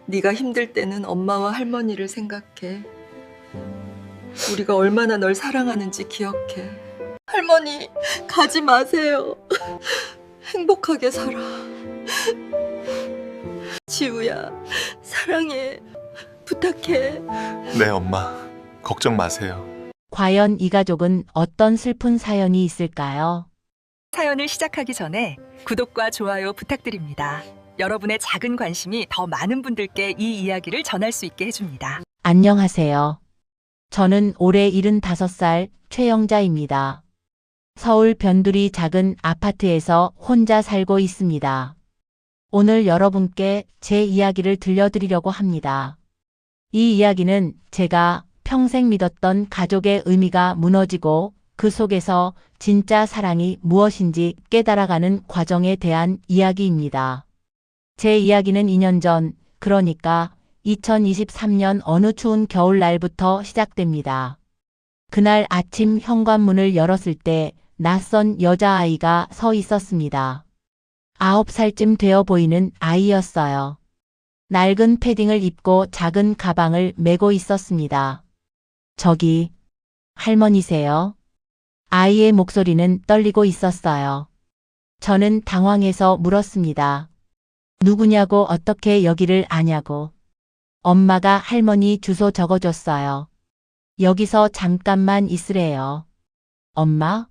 네가 힘들 때는 엄마와 할머니를 생각해. 우리가 얼마나 널 사랑하는지 기억해. 할머니, 가지 마세요. 행복하게 살아. 지우야, 사랑해. 부탁해. 네, 엄마. 걱정 마세요. 과연 이 가족은 어떤 슬픈 사연이 있을까요? 사연을 시작하기 전에 구독과 좋아요 부탁드립니다. 여러분의 작은 관심이 더 많은 분들께 이 이야기를 전할 수 있게 해줍니다. 안녕하세요. 저는 올해 75살 최영자입니다. 서울 변두리 작은 아파트에서 혼자 살고 있습니다. 오늘 여러분께 제 이야기를 들려드리려고 합니다. 이 이야기는 제가 평생 믿었던 가족의 의미가 무너지고 그 속에서 진짜 사랑이 무엇인지 깨달아가는 과정에 대한 이야기입니다. 제 이야기는 2년 전, 그러니까 2023년 어느 추운 겨울날부터 시작됩니다. 그날 아침 현관문을 열었을 때 낯선 여자아이가 서 있었습니다. 9살쯤 되어 보이는 아이였어요. 낡은 패딩을 입고 작은 가방을 메고 있었습니다. 저기, 할머니세요? 아이의 목소리는 떨리고 있었어요. 저는 당황해서 물었습니다. 누구냐고, 어떻게 여기를 아냐고. 엄마가 할머니 주소 적어줬어요. 여기서 잠깐만 있으래요. 엄마?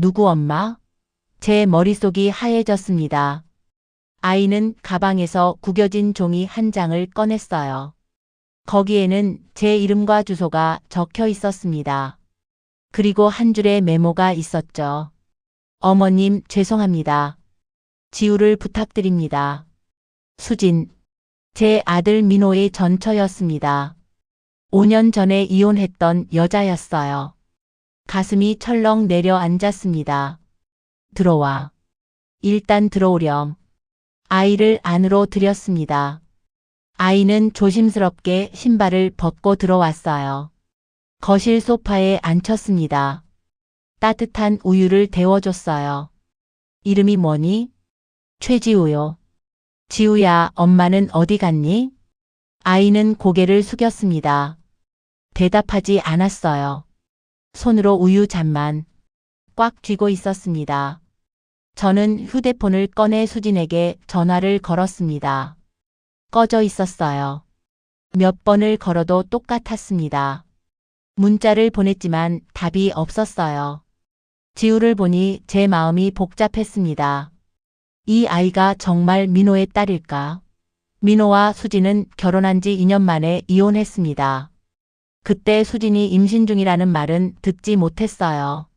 누구 엄마? 제 머릿속이 하얘졌습니다. 아이는 가방에서 구겨진 종이 한 장을 꺼냈어요. 거기에는 제 이름과 주소가 적혀 있었습니다. 그리고 한 줄의 메모가 있었죠. 어머님, 죄송합니다. 지우를 부탁드립니다. 수진, 제 아들 민호의 전처였습니다. 5년 전에 이혼했던 여자였어요. 가슴이 철렁 내려앉았습니다. 들어와. 일단 들어오렴. 아이를 안으로 들였습니다. 아이는 조심스럽게 신발을 벗고 들어왔어요. 거실 소파에 앉혔습니다. 따뜻한 우유를 데워줬어요. 이름이 뭐니? 최지우요. 지우야, 엄마는 어디 갔니? 아이는 고개를 숙였습니다. 대답하지 않았어요. 손으로 우유 잔만 꽉 쥐고 있었습니다. 저는 휴대폰을 꺼내 수진에게 전화를 걸었습니다. 꺼져 있었어요. 몇 번을 걸어도 똑같았습니다. 문자를 보냈지만 답이 없었어요. 지우를 보니 제 마음이 복잡했습니다. 이 아이가 정말 민호의 딸일까? 민호와 수진은 결혼한 지 2년 만에 이혼했습니다. 그때 수진이 임신 중이라는 말은 듣지 못했어요.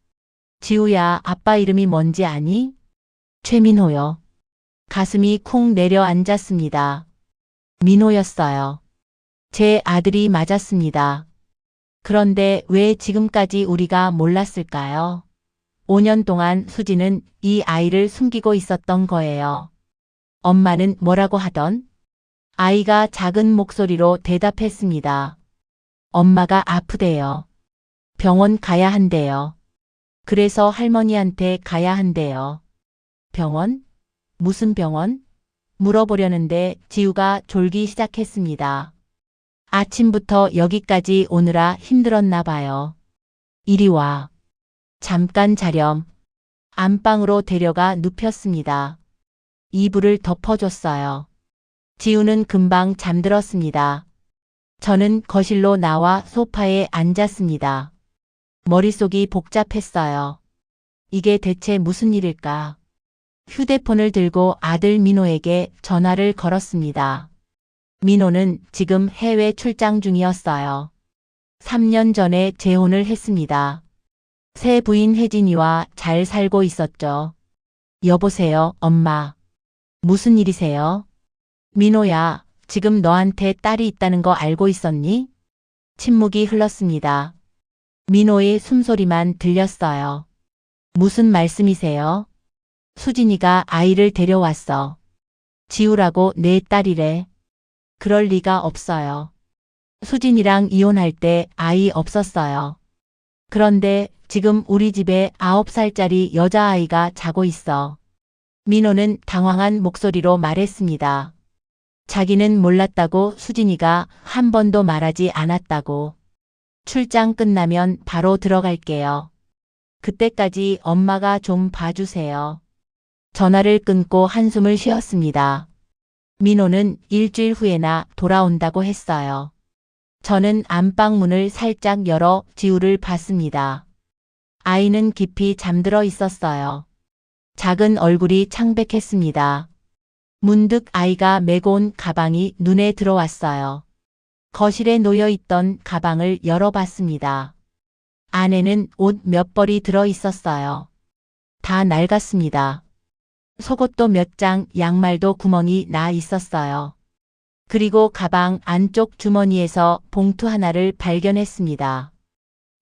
지우야, 아빠 이름이 뭔지 아니? 최민호요. 가슴이 쿵 내려앉았습니다. 민호였어요. 제 아들이 맞았습니다. 그런데 왜 지금까지 우리가 몰랐을까요? 5년 동안 수진은 이 아이를 숨기고 있었던 거예요. 엄마는 뭐라고 하던? 아이가 작은 목소리로 대답했습니다. 엄마가 아프대요. 병원 가야 한대요. 그래서 할머니한테 가야 한대요. 병원? 무슨 병원? 물어보려는데 지우가 졸기 시작했습니다. 아침부터 여기까지 오느라 힘들었나 봐요. 이리 와. 잠깐 자렴. 안방으로 데려가 눕혔습니다. 이불을 덮어줬어요. 지우는 금방 잠들었습니다. 저는 거실로 나와 소파에 앉았습니다. 머릿속이 복잡했어요. 이게 대체 무슨 일일까? 휴대폰을 들고 아들 민호에게 전화를 걸었습니다. 민호는 지금 해외 출장 중이었어요. 3년 전에 재혼을 했습니다. 새 부인 혜진이와 잘 살고 있었죠. 여보세요, 엄마. 무슨 일이세요? 민호야, 지금 너한테 딸이 있다는 거 알고 있었니? 침묵이 흘렀습니다. 민호의 숨소리만 들렸어요. 무슨 말씀이세요? 수진이가 아이를 데려왔어. 지우라고 내 딸이래. 그럴 리가 없어요. 수진이랑 이혼할 때 아이 없었어요. 그런데 지금 우리 집에 9살짜리 여자아이가 자고 있어. 민호는 당황한 목소리로 말했습니다. 자기는 몰랐다고 수진이가 한 번도 말하지 않았다고. 출장 끝나면 바로 들어갈게요. 그때까지 엄마가 좀 봐주세요. 전화를 끊고 한숨을 쉬었습니다. 민호는 일주일 후에나 돌아온다고 했어요. 저는 안방 문을 살짝 열어 지우를 봤습니다. 아이는 깊이 잠들어 있었어요. 작은 얼굴이 창백했습니다. 문득 아이가 메고 온 가방이 눈에 들어왔어요. 거실에 놓여 있던 가방을 열어봤습니다. 안에는 옷 몇 벌이 들어 있었어요. 다 낡았습니다. 속옷도 몇 장, 양말도 구멍이 나 있었어요. 그리고 가방 안쪽 주머니에서 봉투 하나를 발견했습니다.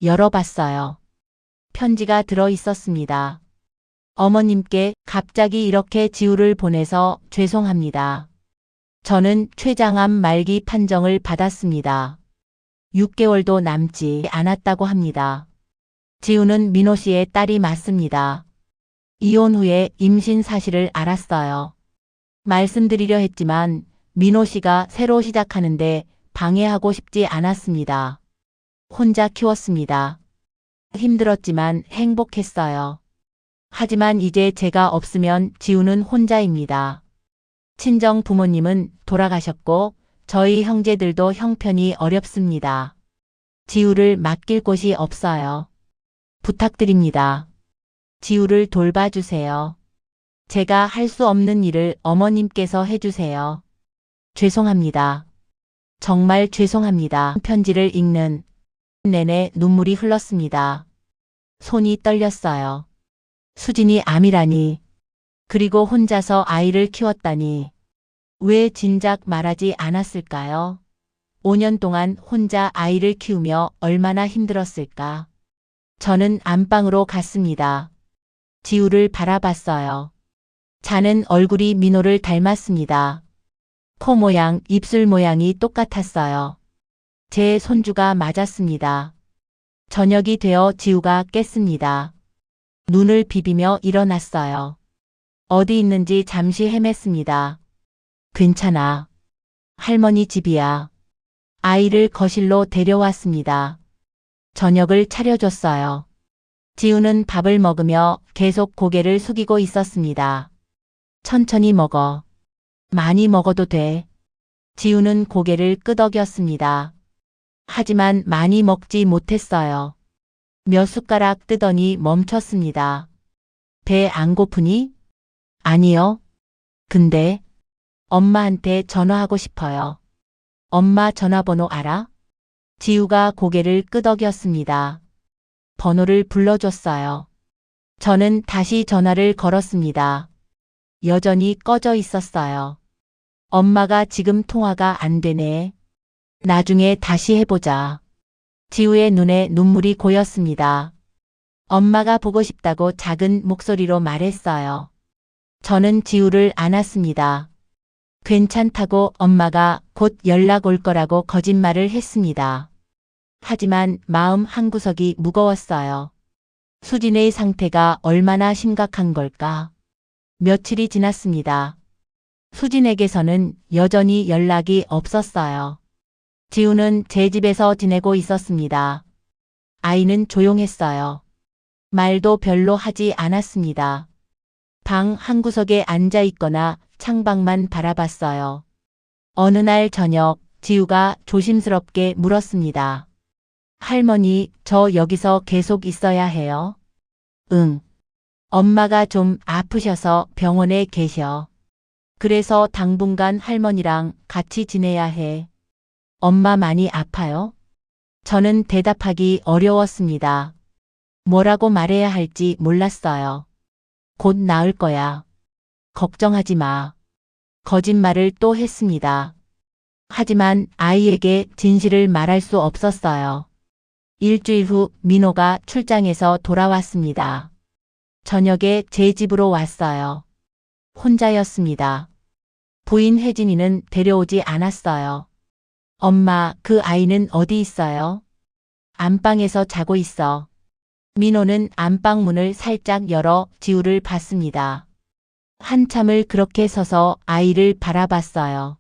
열어봤어요. 편지가 들어 있었습니다. 어머님께 갑자기 이렇게 지우를 보내서 죄송합니다. 저는 췌장암 말기 판정을 받았습니다. 6개월도 남지 않았다고 합니다. 지우는 민호 씨의 딸이 맞습니다. 이혼 후에 임신 사실을 알았어요. 말씀드리려 했지만 민호 씨가 새로 시작하는데 방해하고 싶지 않았습니다. 혼자 키웠습니다. 힘들었지만 행복했어요. 하지만 이제 제가 없으면 지우는 혼자입니다. 친정 부모님은 돌아가셨고 저희 형제들도 형편이 어렵습니다. 지우를 맡길 곳이 없어요. 부탁드립니다. 지우를 돌봐주세요. 제가 할 수 없는 일을 어머님께서 해주세요. 죄송합니다. 정말 죄송합니다. 편지를 읽는 내내 눈물이 흘렀습니다. 손이 떨렸어요. 수진이 암이라니. 그리고 혼자서 아이를 키웠다니. 왜 진작 말하지 않았을까요? 5년 동안 혼자 아이를 키우며 얼마나 힘들었을까. 저는 안방으로 갔습니다. 지우를 바라봤어요. 자는 얼굴이 민호를 닮았습니다. 코 모양, 입술 모양이 똑같았어요. 제 손주가 맞았습니다. 저녁이 되어 지우가 깼습니다. 눈을 비비며 일어났어요. 어디 있는지 잠시 헤맸습니다. 괜찮아. 할머니 집이야. 아이를 거실로 데려왔습니다. 저녁을 차려줬어요. 지우는 밥을 먹으며 계속 고개를 숙이고 있었습니다. 천천히 먹어. 많이 먹어도 돼. 지우는 고개를 끄덕였습니다. 하지만 많이 먹지 못했어요. 몇 숟가락 뜨더니 멈췄습니다. 배 안 고프니? 아니요. 근데 엄마한테 전화하고 싶어요. 엄마 전화번호 알아? 지우가 고개를 끄덕였습니다. 번호를 불러줬어요. 저는 다시 전화를 걸었습니다. 여전히 꺼져 있었어요. 엄마가 지금 통화가 안 되네. 나중에 다시 해보자. 지우의 눈에 눈물이 고였습니다. 엄마가 보고 싶다고 작은 목소리로 말했어요. 저는 지우를 안았습니다. 괜찮다고 엄마가 곧 연락 올 거라고 거짓말을 했습니다. 하지만 마음 한구석이 무거웠어요. 수진의 상태가 얼마나 심각한 걸까? 며칠이 지났습니다. 수진에게서는 여전히 연락이 없었어요. 지우는 제 집에서 지내고 있었습니다. 아이는 조용했어요. 말도 별로 하지 않았습니다. 방 한구석에 앉아 있거나 창밖만 바라봤어요. 어느 날 저녁 지우가 조심스럽게 물었습니다. 할머니, 저 여기서 계속 있어야 해요? 응. 엄마가 좀 아프셔서 병원에 계셔. 그래서 당분간 할머니랑 같이 지내야 해. 엄마 많이 아파요? 저는 대답하기 어려웠습니다. 뭐라고 말해야 할지 몰랐어요. 곧 나을 거야. 걱정하지 마. 거짓말을 또 했습니다. 하지만 아이에게 진실을 말할 수 없었어요. 일주일 후 민호가 출장에서 돌아왔습니다. 저녁에 제 집으로 왔어요. 혼자였습니다. 부인 혜진이는 데려오지 않았어요. 엄마, 그 아이는 어디 있어요? 안방에서 자고 있어. 민호는 안방 문을 살짝 열어 지우를 봤습니다. 한참을 그렇게 서서 아이를 바라봤어요.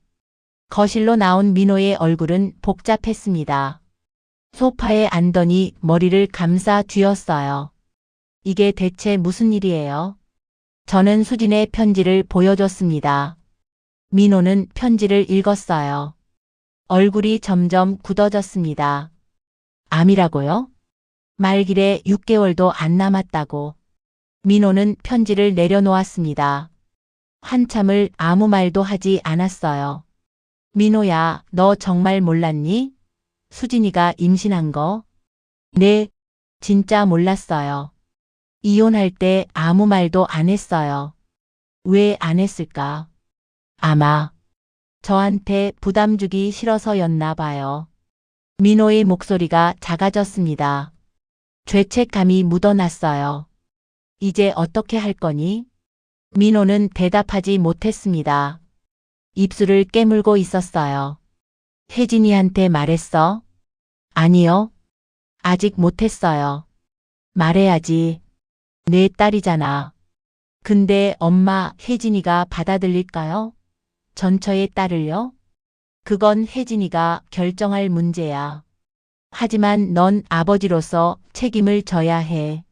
거실로 나온 민호의 얼굴은 복잡했습니다. 소파에 앉더니 머리를 감싸 쥐었어요. 이게 대체 무슨 일이에요? 저는 수진의 편지를 보여줬습니다. 민호는 편지를 읽었어요. 얼굴이 점점 굳어졌습니다. 암이라고요? 말길에 6개월도 안 남았다고. 민호는 편지를 내려놓았습니다. 한참을 아무 말도 하지 않았어요. 민호야, 너 정말 몰랐니? 수진이가 임신한 거? 네, 진짜 몰랐어요. 이혼할 때 아무 말도 안 했어요. 왜 안 했을까? 아마 저한테 부담 주기 싫어서였나 봐요. 민호의 목소리가 작아졌습니다. 죄책감이 묻어났어요. 이제 어떻게 할 거니? 민호는 대답하지 못했습니다. 입술을 깨물고 있었어요. 혜진이한테 말했어? 아니요. 아직 못했어요. 말해야지. 내 딸이잖아. 근데 엄마, 혜진이가 받아들일까요? 전처의 딸을요? 그건 혜진이가 결정할 문제야. 하지만 넌 아버지로서 책임을 져야 해.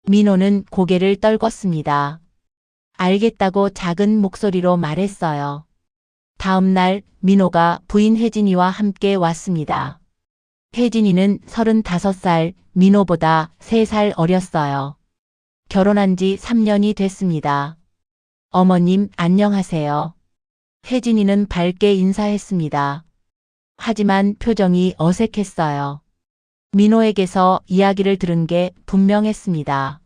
민호는 고개를 떨궜습니다. 알겠다고 작은 목소리로 말했어요. 다음 날 민호가 부인 혜진이와 함께 왔습니다. 혜진이는 35살, 민호보다 3살 어렸어요. 결혼한 지 3년이 됐습니다. 어머님, 안녕하세요. 혜진이는 밝게 인사했습니다. 하지만 표정이 어색했어요. 민호에게서 이야기를 들은 게 분명했습니다.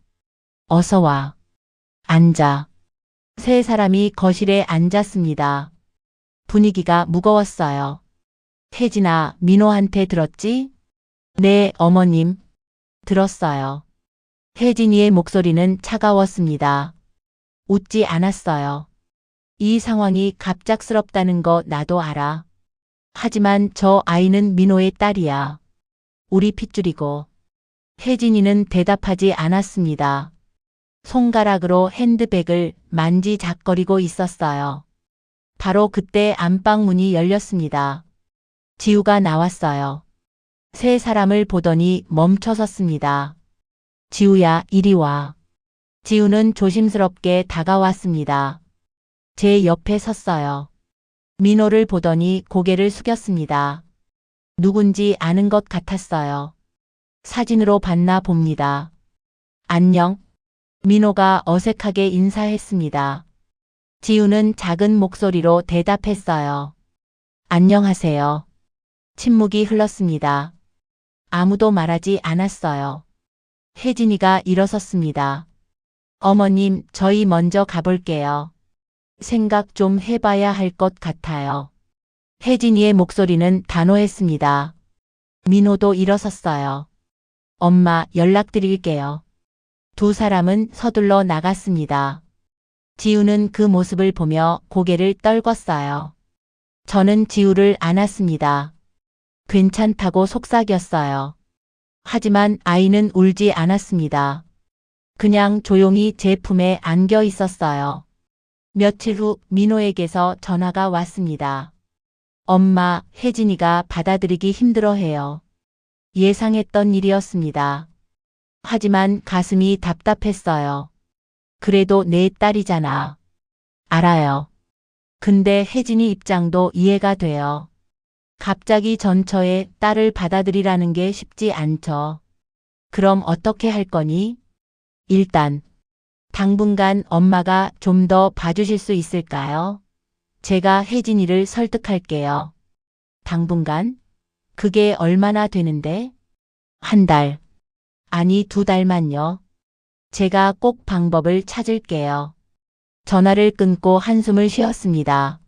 어서 와. 앉아. 세 사람이 거실에 앉았습니다. 분위기가 무거웠어요. 혜진아, 민호한테 들었지? 네, 어머님. 들었어요. 혜진이의 목소리는 차가웠습니다. 웃지 않았어요. 이 상황이 갑작스럽다는 거 나도 알아. 하지만 저 아이는 민호의 딸이야. 우리 핏줄이고. 혜진이는 대답하지 않았습니다. 손가락으로 핸드백을 만지작거리고 있었어요. 바로 그때 안방 문이 열렸습니다. 지우가 나왔어요. 세 사람을 보더니 멈춰섰습니다. 지우야, 이리 와. 지우는 조심스럽게 다가왔습니다. 제 옆에 섰어요. 민호를 보더니 고개를 숙였습니다. 누군지 아는 것 같았어요. 사진으로 봤나 봅니다. 안녕. 민호가 어색하게 인사했습니다. 지우는 작은 목소리로 대답했어요. 안녕하세요. 침묵이 흘렀습니다. 아무도 말하지 않았어요. 혜진이가 일어섰습니다. 어머님, 저희 먼저 가볼게요. 생각 좀 해봐야 할 것 같아요. 혜진이의 목소리는 단호했습니다. 민호도 일어섰어요. 엄마, 연락드릴게요. 두 사람은 서둘러 나갔습니다. 지우는 그 모습을 보며 고개를 떨궜어요. 저는 지우를 안았습니다. 괜찮다고 속삭였어요. 하지만 아이는 울지 않았습니다. 그냥 조용히 제 품에 안겨 있었어요. 며칠 후 민호에게서 전화가 왔습니다. 엄마, 혜진이가 받아들이기 힘들어해요. 예상했던 일이었습니다. 하지만 가슴이 답답했어요. 그래도 내 딸이잖아. 알아요. 근데 혜진이 입장도 이해가 돼요. 갑자기 전처에 딸을 받아들이라는 게 쉽지 않죠. 그럼 어떻게 할 거니? 일단 당분간 엄마가 좀 더 봐주실 수 있을까요? 제가 혜진이를 설득할게요. 당분간? 그게 얼마나 되는데? 한 달. 아니 2달만요. 제가 꼭 방법을 찾을게요. 전화를 끊고 한숨을 쉬었습니다.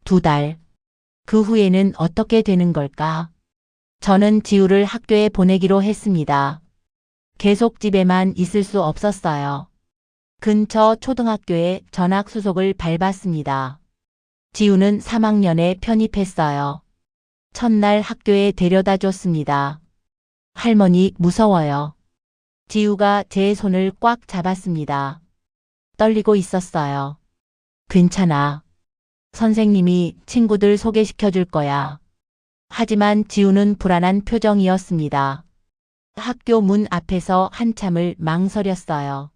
2달. 그 후에는 어떻게 되는 걸까? 저는 지우를 학교에 보내기로 했습니다. 계속 집에만 있을 수 없었어요. 근처 초등학교에 전학 수속을 밟았습니다. 지우는 3학년에 편입했어요. 첫날 학교에 데려다 줬습니다. 할머니, 무서워요. 지우가 제 손을 꽉 잡았습니다. 떨리고 있었어요. 괜찮아. 선생님이 친구들 소개시켜 줄 거야. 하지만 지우는 불안한 표정이었습니다. 학교 문 앞에서 한참을 망설였어요.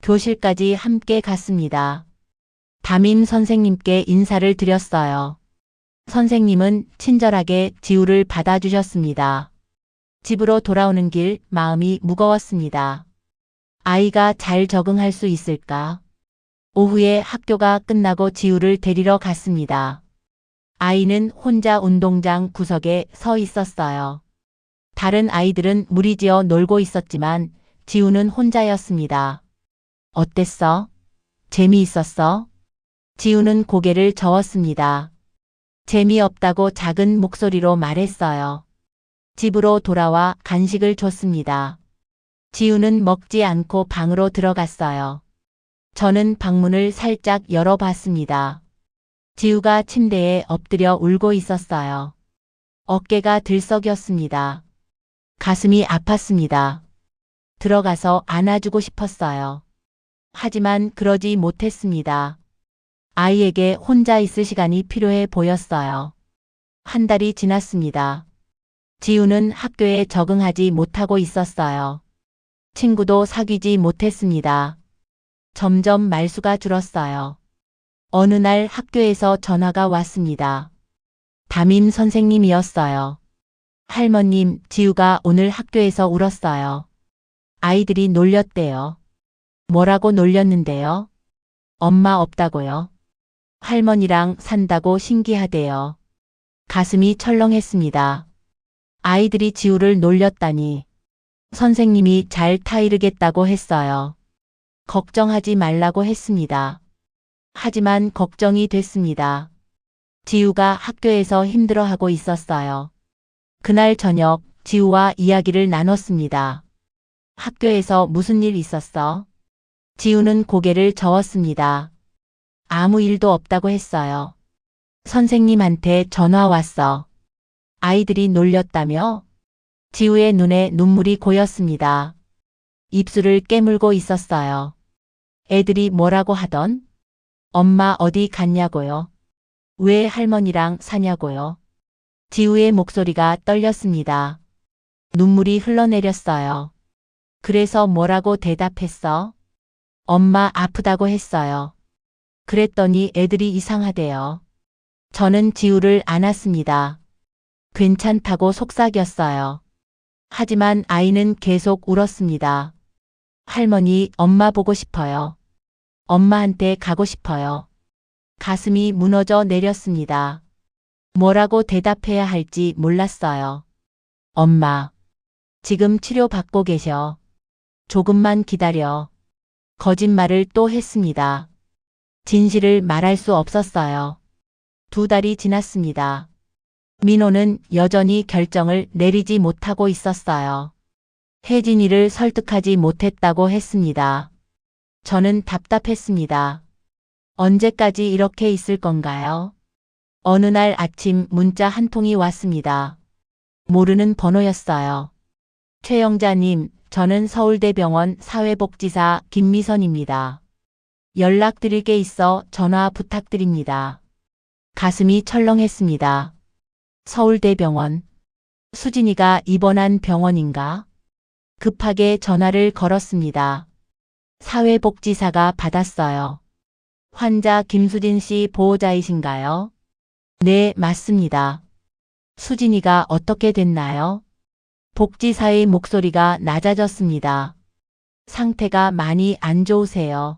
교실까지 함께 갔습니다. 담임 선생님께 인사를 드렸어요. 선생님은 친절하게 지우를 받아주셨습니다. 집으로 돌아오는 길 마음이 무거웠습니다. 아이가 잘 적응할 수 있을까? 오후에 학교가 끝나고 지우를 데리러 갔습니다. 아이는 혼자 운동장 구석에 서 있었어요. 다른 아이들은 무리지어 놀고 있었지만 지우는 혼자였습니다. 어땠어? 재미있었어? 지우는 고개를 저었습니다. 재미없다고 작은 목소리로 말했어요. 집으로 돌아와 간식을 줬습니다. 지우는 먹지 않고 방으로 들어갔어요. 저는 방문을 살짝 열어봤습니다. 지우가 침대에 엎드려 울고 있었어요. 어깨가 들썩였습니다. 가슴이 아팠습니다. 들어가서 안아주고 싶었어요. 하지만 그러지 못했습니다. 아이에게 혼자 있을 시간이 필요해 보였어요. 한 달이 지났습니다. 지우는 학교에 적응하지 못하고 있었어요. 친구도 사귀지 못했습니다. 점점 말수가 줄었어요. 어느 날 학교에서 전화가 왔습니다. 담임 선생님이었어요. 할머님, 지우가 오늘 학교에서 울었어요. 아이들이 놀렸대요. 뭐라고 놀렸는데요? 엄마 없다고요? 할머니랑 산다고 신기하대요. 가슴이 철렁했습니다. 아이들이 지우를 놀렸다니. 선생님이 잘 타이르겠다고 했어요. 걱정하지 말라고 했습니다. 하지만 걱정이 됐습니다. 지우가 학교에서 힘들어하고 있었어요. 그날 저녁 지우와 이야기를 나눴습니다. 학교에서 무슨 일 있었어? 지우는 고개를 저었습니다. 아무 일도 없다고 했어요. 선생님한테 전화 왔어. 아이들이 놀렸다며? 지우의 눈에 눈물이 고였습니다. 입술을 깨물고 있었어요. 애들이 뭐라고 하던? 엄마 어디 갔냐고요? 왜 할머니랑 사냐고요? 지우의 목소리가 떨렸습니다. 눈물이 흘러내렸어요. 그래서 뭐라고 대답했어? 엄마 아프다고 했어요. 그랬더니 애들이 이상하대요. 저는 지우를 안았습니다. 괜찮다고 속삭였어요. 하지만 아이는 계속 울었습니다. 할머니, 엄마 보고 싶어요. 엄마한테 가고 싶어요. 가슴이 무너져 내렸습니다. 뭐라고 대답해야 할지 몰랐어요. 엄마, 지금 치료받고 계셔. 조금만 기다려. 거짓말을 또 했습니다. 진실을 말할 수 없었어요. 2달이 지났습니다. 민호는 여전히 결정을 내리지 못하고 있었어요. 혜진이를 설득하지 못했다고 했습니다. 저는 답답했습니다. 언제까지 이렇게 있을 건가요? 어느 날 아침 문자 한 통이 왔습니다. 모르는 번호였어요. 최영자님, 저는 서울대병원 사회복지사 김미선입니다. 연락드릴 게 있어 전화 부탁드립니다. 가슴이 철렁했습니다. 서울대병원. 수진이가 입원한 병원인가? 급하게 전화를 걸었습니다. 사회복지사가 받았어요. 환자 김수진 씨 보호자이신가요? 네, 맞습니다. 수진이가 어떻게 됐나요? 복지사의 목소리가 낮아졌습니다. 상태가 많이 안 좋으세요.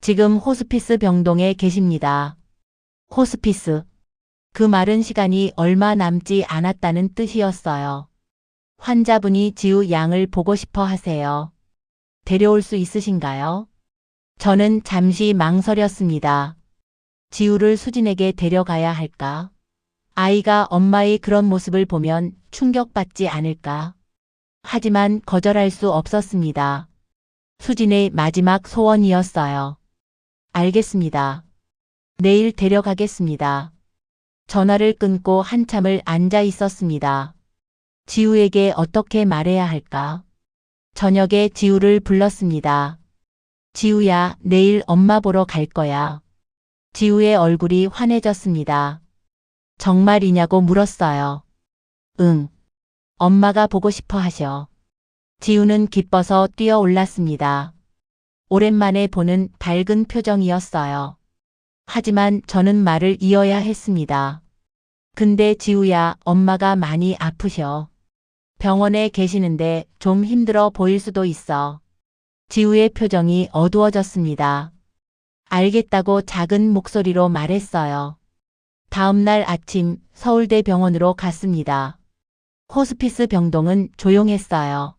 지금 호스피스 병동에 계십니다. 호스피스. 그 말은 시간이 얼마 남지 않았다는 뜻이었어요. 환자분이 지우 양을 보고 싶어 하세요. 데려올 수 있으신가요? 저는 잠시 망설였습니다. 지우를 수진에게 데려가야 할까? 아이가 엄마의 그런 모습을 보면 충격받지 않을까? 하지만 거절할 수 없었습니다. 수진의 마지막 소원이었어요. 알겠습니다. 내일 데려가겠습니다. 전화를 끊고 한참을 앉아 있었습니다. 지우에게 어떻게 말해야 할까? 저녁에 지우를 불렀습니다. 지우야, 내일 엄마 보러 갈 거야. 지우의 얼굴이 환해졌습니다. 정말이냐고 물었어요. 응. 엄마가 보고 싶어 하셔. 지우는 기뻐서 뛰어 올랐습니다. 오랜만에 보는 밝은 표정이었어요. 하지만 저는 말을 이어야 했습니다. 근데 지우야, 엄마가 많이 아프셔. 병원에 계시는데 좀 힘들어 보일 수도 있어. 지우의 표정이 어두워졌습니다. 알겠다고 작은 목소리로 말했어요. 다음 날 아침 서울대 병원으로 갔습니다. 호스피스 병동은 조용했어요.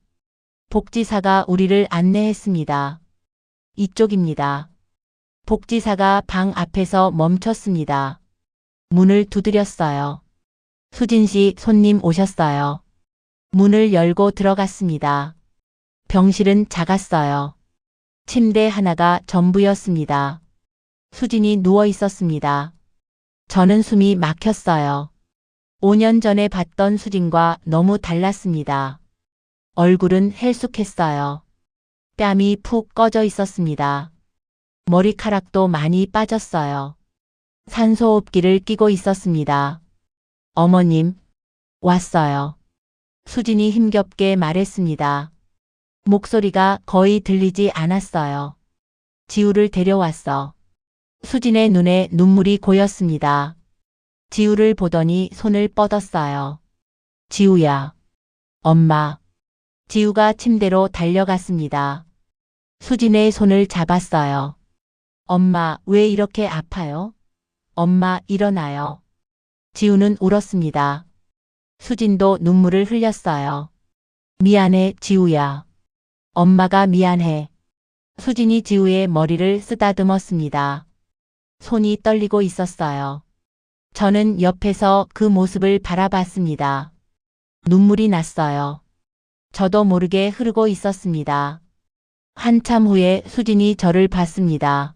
복지사가 우리를 안내했습니다. 이쪽입니다. 복지사가 방 앞에서 멈췄습니다. 문을 두드렸어요. 수진 씨, 손님 오셨어요. 문을 열고 들어갔습니다. 병실은 작았어요. 침대 하나가 전부였습니다. 수진이 누워 있었습니다. 저는 숨이 막혔어요. 5년 전에 봤던 수진과 너무 달랐습니다. 얼굴은 헬쑥했어요. 뺨이 푹 꺼져 있었습니다. 머리카락도 많이 빠졌어요. 산소호흡기를 끼고 있었습니다. 어머님, 왔어요. 수진이 힘겹게 말했습니다. 목소리가 거의 들리지 않았어요. 지우를 데려왔어. 수진의 눈에 눈물이 고였습니다. 지우를 보더니 손을 뻗었어요. 지우야. 엄마. 지우가 침대로 달려갔습니다. 수진의 손을 잡았어요. 엄마, 왜 이렇게 아파요? 엄마, 일어나요. 지우는 울었습니다. 수진도 눈물을 흘렸어요. 미안해, 지우야. 엄마가 미안해. 수진이 지우의 머리를 쓰다듬었습니다. 손이 떨리고 있었어요. 저는 옆에서 그 모습을 바라봤습니다. 눈물이 났어요. 저도 모르게 흐르고 있었습니다. 한참 후에 수진이 저를 봤습니다.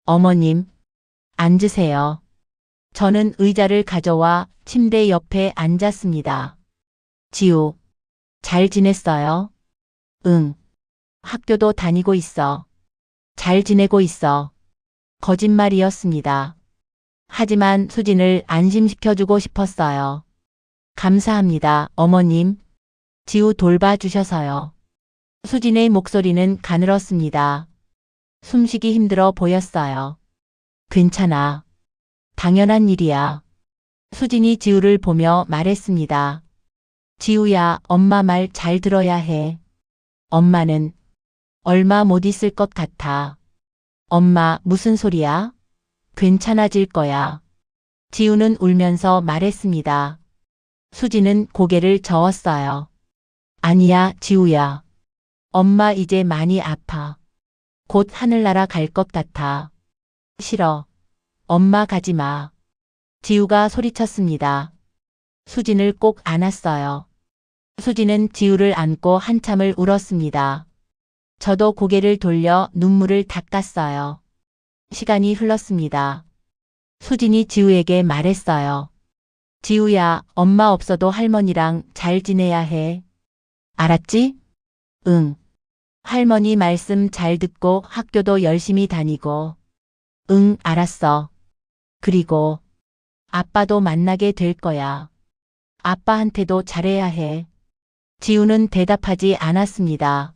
어머님, 앉으세요. 저는 의자를 가져와 침대 옆에 앉았습니다. 지우, 잘 지냈어요? 응. 학교도 다니고 있어. 잘 지내고 있어. 거짓말이었습니다. 하지만 수진을 안심시켜주고 싶었어요. 감사합니다, 어머님. 지우 돌봐주셔서요. 수진의 목소리는 가늘었습니다. 숨쉬기 힘들어 보였어요. 괜찮아. 당연한 일이야. 수진이 지우를 보며 말했습니다. 지우야, 엄마 말 잘 들어야 해. 엄마는 얼마 못 있을 것 같아. 엄마, 무슨 소리야? 괜찮아질 거야. 지우는 울면서 말했습니다. 수진은 고개를 저었어요. 아니야, 지우야. 엄마 이제 많이 아파. 곧 하늘나라 갈 것 같아. 싫어. 엄마 가지 마. 지우가 소리쳤습니다. 수진을 꼭 안았어요. 수진은 지우를 안고 한참을 울었습니다. 저도 고개를 돌려 눈물을 닦았어요. 시간이 흘렀습니다. 수진이 지우에게 말했어요. 지우야, 엄마 없어도 할머니랑 잘 지내야 해. 알았지? 응. 할머니 말씀 잘 듣고 학교도 열심히 다니고. 응, 알았어. 그리고 아빠도 만나게 될 거야. 아빠한테도 잘해야 해. 지우는 대답하지 않았습니다.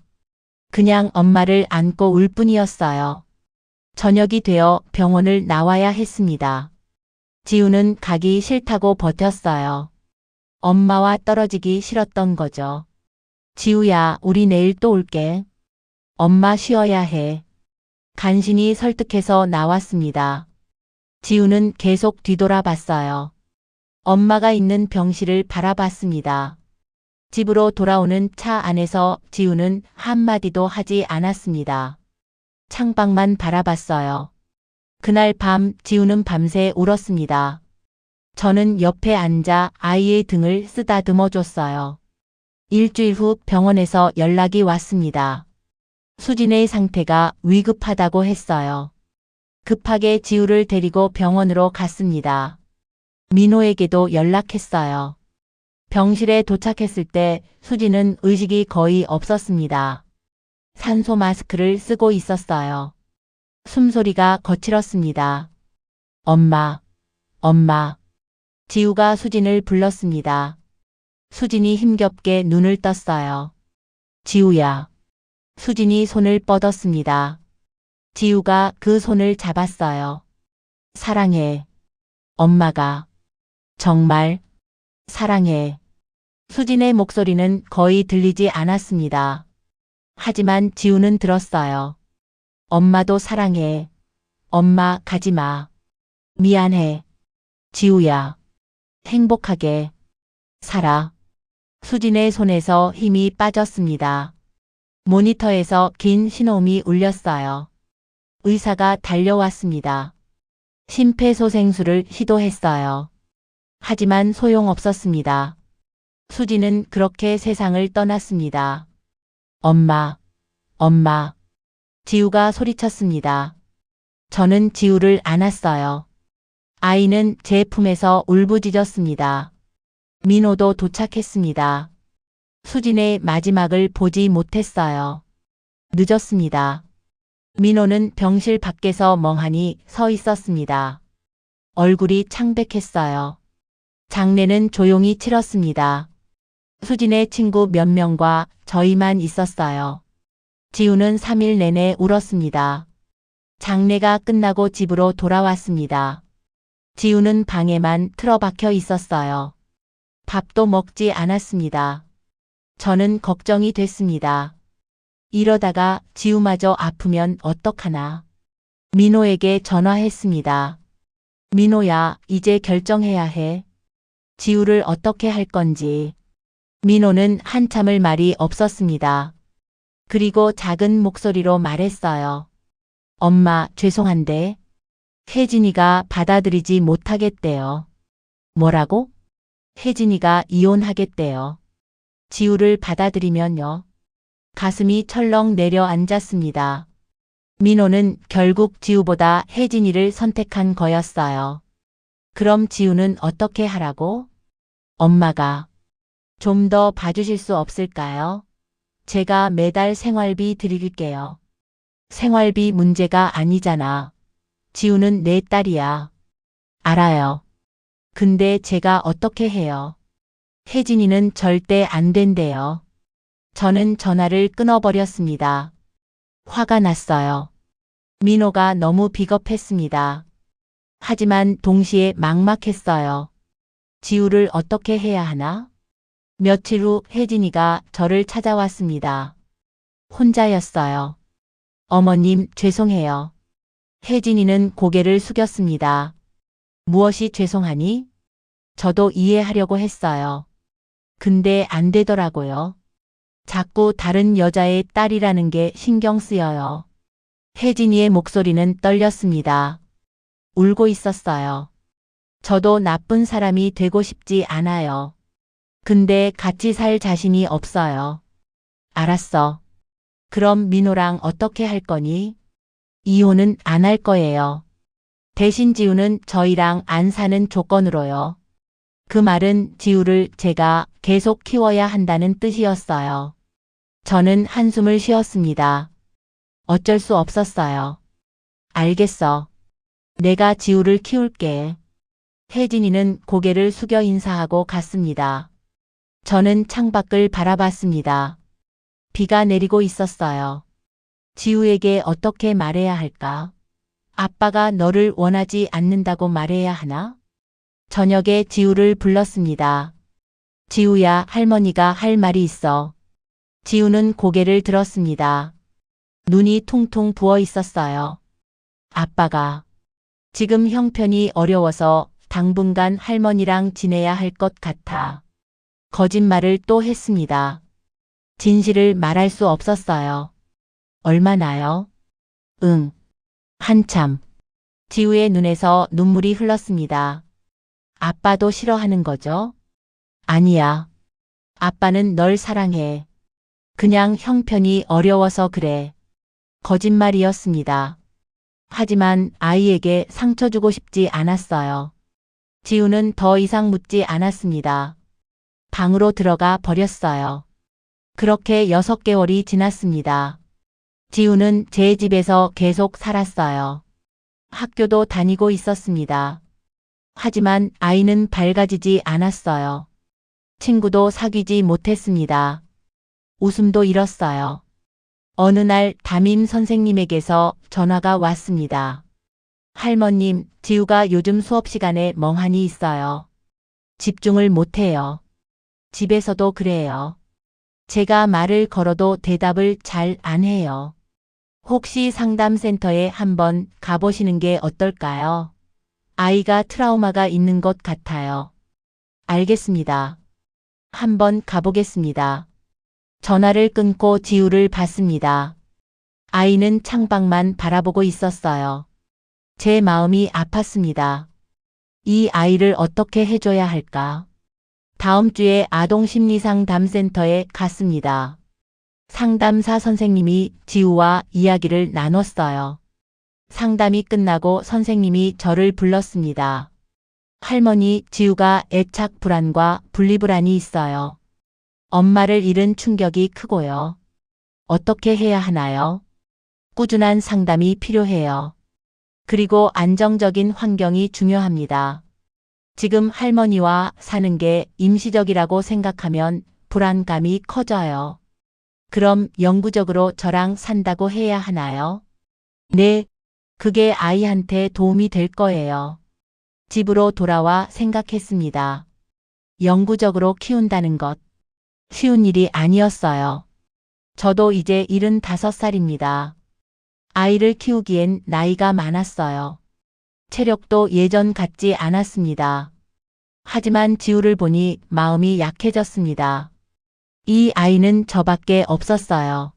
그냥 엄마를 안고 울 뿐이었어요. 저녁이 되어 병원을 나와야 했습니다. 지우는 가기 싫다고 버텼어요. 엄마와 떨어지기 싫었던 거죠. 지우야, 우리 내일 또 올게. 엄마 쉬어야 해. 간신히 설득해서 나왔습니다. 지우는 계속 뒤돌아봤어요. 엄마가 있는 병실을 바라봤습니다. 집으로 돌아오는 차 안에서 지우는 한마디도 하지 않았습니다. 창밖만 바라봤어요. 그날 밤 지우는 밤새 울었습니다. 저는 옆에 앉아 아이의 등을 쓰다듬어 줬어요. 일주일 후 병원에서 연락이 왔습니다. 수진의 상태가 위급하다고 했어요. 급하게 지우를 데리고 병원으로 갔습니다. 민호에게도 연락했어요. 병실에 도착했을 때 수진은 의식이 거의 없었습니다. 산소 마스크를 쓰고 있었어요. 숨소리가 거칠었습니다. 엄마, 엄마. 지우가 수진을 불렀습니다. 수진이 힘겹게 눈을 떴어요. 지우야. 수진이 손을 뻗었습니다. 지우가 그 손을 잡았어요. 사랑해. 엄마가. 정말 사랑해. 수진의 목소리는 거의 들리지 않았습니다. 하지만 지우는 들었어요. 엄마도 사랑해. 엄마 가지 마. 미안해. 지우야. 행복하게 살아. 수진의 손에서 힘이 빠졌습니다. 모니터에서 긴 신호음이 울렸어요. 의사가 달려왔습니다. 심폐소생술을 시도했어요. 하지만 소용없었습니다. 수진은 그렇게 세상을 떠났습니다. 엄마, 엄마. 지우가 소리쳤습니다. 저는 지우를 안았어요. 아이는 제 품에서 울부짖었습니다. 민호도 도착했습니다. 수진의 마지막을 보지 못했어요. 늦었습니다. 민호는 병실 밖에서 멍하니 서 있었습니다. 얼굴이 창백했어요. 장례는 조용히 치렀습니다. 수진의 친구 몇 명과 저희만 있었어요. 지우는 3일 내내 울었습니다. 장례가 끝나고 집으로 돌아왔습니다. 지우는 방에만 틀어박혀 있었어요. 밥도 먹지 않았습니다. 저는 걱정이 됐습니다. 이러다가 지우마저 아프면 어떡하나. 민호에게 전화했습니다. 민호야, 이제 결정해야 해. 지우를 어떻게 할 건지. 민호는 한참을 말이 없었습니다. 그리고 작은 목소리로 말했어요. 엄마, 죄송한데 혜진이가 받아들이지 못하겠대요. 뭐라고? 혜진이가 이혼하겠대요. 지우를 받아들이면요. 가슴이 철렁 내려앉았습니다. 민호는 결국 지우보다 혜진이를 선택한 거였어요. 그럼 지우는 어떻게 하라고? 엄마가. 좀 더 봐주실 수 없을까요? 제가 매달 생활비 드릴게요. 생활비 문제가 아니잖아. 지우는 내 딸이야. 알아요. 근데 제가 어떻게 해요? 혜진이는 절대 안 된대요. 저는 전화를 끊어버렸습니다. 화가 났어요. 민호가 너무 비겁했습니다. 하지만 동시에 막막했어요. 지우를 어떻게 해야 하나? 며칠 후 혜진이가 저를 찾아왔습니다. 혼자였어요. 어머님, 죄송해요. 혜진이는 고개를 숙였습니다. 무엇이 죄송하니? 저도 이해하려고 했어요. 근데 안 되더라고요. 자꾸 다른 여자의 딸이라는 게 신경 쓰여요. 혜진이의 목소리는 떨렸습니다. 울고 있었어요. 저도 나쁜 사람이 되고 싶지 않아요. 근데 같이 살 자신이 없어요. 알았어. 그럼 민호랑 어떻게 할 거니? 이혼은 안 할 거예요. 대신 지우는 저희랑 안 사는 조건으로요. 그 말은 지우를 제가 계속 키워야 한다는 뜻이었어요. 저는 한숨을 쉬었습니다. 어쩔 수 없었어요. 알겠어. 내가 지우를 키울게. 혜진이는 고개를 숙여 인사하고 갔습니다. 저는 창밖을 바라봤습니다. 비가 내리고 있었어요. 지우에게 어떻게 말해야 할까? 아빠가 너를 원하지 않는다고 말해야 하나? 저녁에 지우를 불렀습니다. 지우야, 할머니가 할 말이 있어. 지우는 고개를 들었습니다. 눈이 퉁퉁 부어 있었어요. 아빠가. 지금 형편이 어려워서 당분간 할머니랑 지내야 할 것 같아. 거짓말을 또 했습니다. 진실을 말할 수 없었어요. 얼마나요? 응. 한참. 지우의 눈에서 눈물이 흘렀습니다. 아빠도 싫어하는 거죠? 아니야. 아빠는 널 사랑해. 그냥 형편이 어려워서 그래. 거짓말이었습니다. 하지만 아이에게 상처 주고 싶지 않았어요. 지우는 더 이상 묻지 않았습니다. 방으로 들어가 버렸어요. 그렇게 6개월이 지났습니다. 지우는 제 집에서 계속 살았어요. 학교도 다니고 있었습니다. 하지만 아이는 밝아지지 않았어요. 친구도 사귀지 못했습니다. 웃음도 잃었어요. 어느 날 담임 선생님에게서 전화가 왔습니다. 할머님, 지우가 요즘 수업 시간에 멍하니 있어요. 집중을 못해요. 집에서도 그래요. 제가 말을 걸어도 대답을 잘 안 해요. 혹시 상담센터에 한번 가보시는 게 어떨까요? 아이가 트라우마가 있는 것 같아요. 알겠습니다. 한번 가보겠습니다. 전화를 끊고 지우를 봤습니다. 아이는 창밖만 바라보고 있었어요. 제 마음이 아팠습니다. 이 아이를 어떻게 해줘야 할까? 다음 주에 아동심리상담센터에 갔습니다. 상담사 선생님이 지우와 이야기를 나눴어요. 상담이 끝나고 선생님이 저를 불렀습니다. 할머니, 지우가 애착 불안과 분리불안이 있어요. 엄마를 잃은 충격이 크고요. 어떻게 해야 하나요? 꾸준한 상담이 필요해요. 그리고 안정적인 환경이 중요합니다. 지금 할머니와 사는 게 임시적이라고 생각하면 불안감이 커져요. 그럼 영구적으로 저랑 산다고 해야 하나요? 네, 그게 아이한테 도움이 될 거예요. 집으로 돌아와 생각했습니다. 영구적으로 키운다는 것. 쉬운 일이 아니었어요. 저도 이제 75살입니다. 아이를 키우기엔 나이가 많았어요. 체력도 예전 같지 않았습니다. 하지만 지우를 보니 마음이 약해졌습니다. 이 아이는 저밖에 없었어요.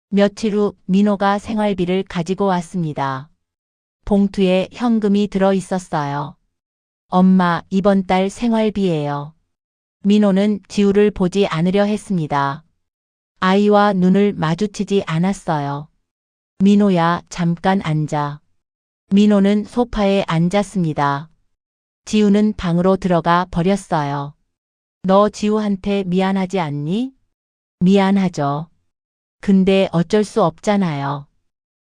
며칠 후 민호가 생활비를 가지고 왔습니다. 봉투에 현금이 들어 있었어요. 엄마, 이번 달 생활비예요. 민호는 지우를 보지 않으려 했습니다. 아이와 눈을 마주치지 않았어요. 민호야, 잠깐 앉아. 민호는 소파에 앉았습니다. 지우는 방으로 들어가 버렸어요. 너 지우한테 미안하지 않니? 미안하죠. 근데 어쩔 수 없잖아요.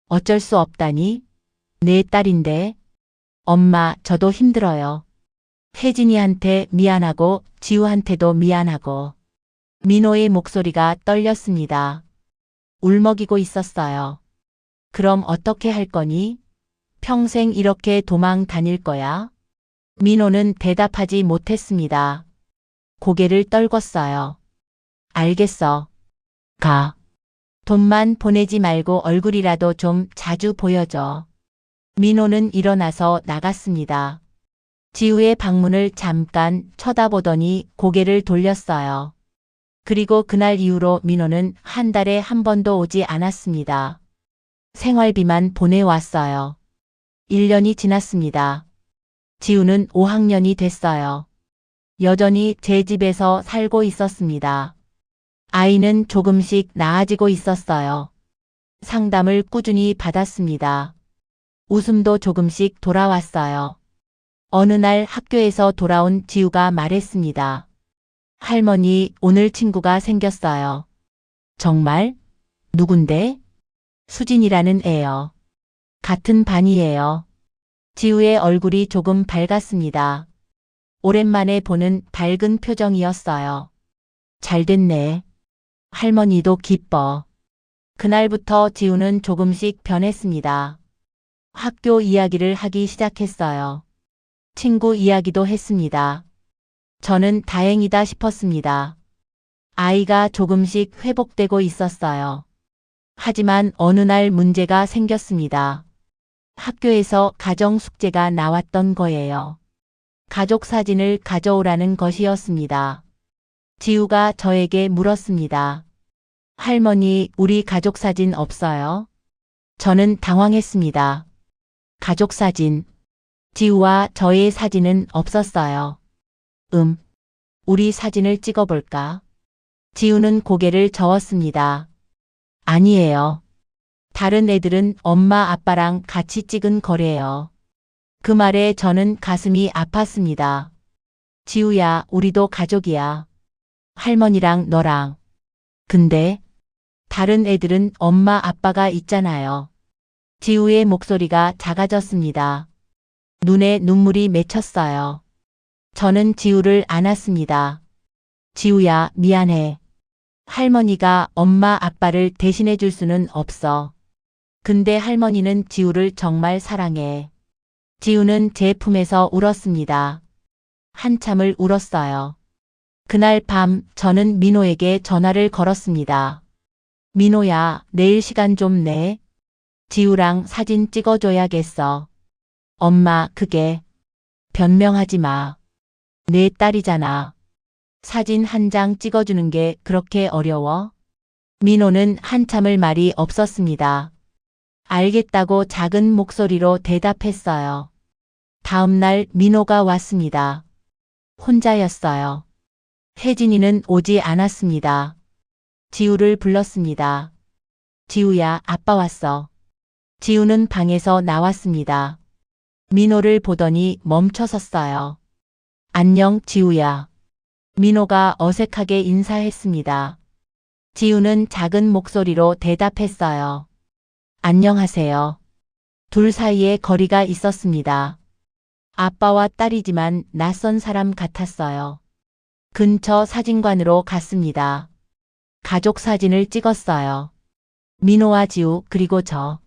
어쩔 수 없다니? 내 딸인데. 엄마, 저도 힘들어요. 혜진이한테 미안하고 지우한테도 미안하고. 민호의 목소리가 떨렸습니다. 울먹이고 있었어요. 그럼 어떻게 할 거니? 평생 이렇게 도망 다닐 거야? 민호는 대답하지 못했습니다. 고개를 떨궜어요. 알겠어. 가. 돈만 보내지 말고 얼굴이라도 좀 자주 보여줘. 민호는 일어나서 나갔습니다. 지우의 방문을 잠깐 쳐다보더니 고개를 돌렸어요. 그리고 그날 이후로 민호는 한 달에 한 번도 오지 않았습니다. 생활비만 보내왔어요. 1년이 지났습니다. 지우는 5학년이 됐어요. 여전히 제 집에서 살고 있었습니다. 아이는 조금씩 나아지고 있었어요. 상담을 꾸준히 받았습니다. 웃음도 조금씩 돌아왔어요. 어느 날 학교에서 돌아온 지우가 말했습니다. 할머니, 오늘 친구가 생겼어요. 정말? 누군데? 수진이라는 애요. 같은 반이에요. 지우의 얼굴이 조금 밝았습니다. 오랜만에 보는 밝은 표정이었어요. 잘됐네. 할머니도 기뻐. 그날부터 지우는 조금씩 변했습니다. 학교 이야기를 하기 시작했어요. 친구 이야기도 했습니다. 저는 다행이다 싶었습니다. 아이가 조금씩 회복되고 있었어요. 하지만 어느 날 문제가 생겼습니다. 학교에서 가정 숙제가 나왔던 거예요. 가족 사진을 가져오라는 것이었습니다. 지우가 저에게 물었습니다. 할머니, 우리 가족 사진 없어요? 저는 당황했습니다. 가족 사진. 지우와 저의 사진은 없었어요. 우리 사진을 찍어볼까? 지우는 고개를 저었습니다. 아니에요. 다른 애들은 엄마 아빠랑 같이 찍은 거래요. 그 말에 저는 가슴이 아팠습니다. 지우야, 우리도 가족이야. 할머니랑 너랑. 근데 다른 애들은 엄마 아빠가 있잖아요. 지우의 목소리가 작아졌습니다. 눈에 눈물이 맺혔어요. 저는 지우를 안았습니다. 지우야, 미안해. 할머니가 엄마 아빠를 대신해 줄 수는 없어. 근데 할머니는 지우를 정말 사랑해. 지우는 제 품에서 울었습니다. 한참을 울었어요. 그날 밤 저는 민호에게 전화를 걸었습니다. 민호야, 내일 시간 좀 내. 지우랑 사진 찍어줘야겠어. 엄마, 그게. 변명하지 마. 내 딸이잖아. 사진 한 장 찍어주는 게 그렇게 어려워? 민호는 한참을 말이 없었습니다. 알겠다고 작은 목소리로 대답했어요. 다음 날 민호가 왔습니다. 혼자였어요. 혜진이는 오지 않았습니다. 지우를 불렀습니다. 지우야, 아빠 왔어. 지우는 방에서 나왔습니다. 민호를 보더니 멈춰섰어요. 안녕, 지우야. 민호가 어색하게 인사했습니다. 지우는 작은 목소리로 대답했어요. 안녕하세요. 둘 사이에 거리가 있었습니다. 아빠와 딸이지만 낯선 사람 같았어요. 근처 사진관으로 갔습니다. 가족 사진을 찍었어요. 민호와 지우 그리고 저.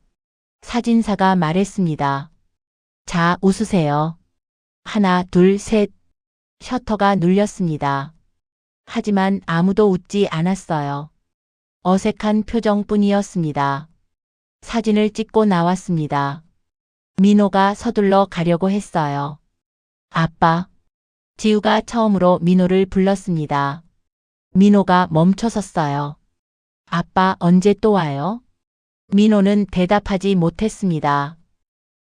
사진사가 말했습니다. 자, 웃으세요. 하나, 둘, 셋. 셔터가 눌렸습니다. 하지만 아무도 웃지 않았어요. 어색한 표정뿐이었습니다. 사진을 찍고 나왔습니다. 민호가 서둘러 가려고 했어요. 아빠. 지우가 처음으로 민호를 불렀습니다. 민호가 멈춰섰어요. 아빠 언제 또 와요? 민호는 대답하지 못했습니다.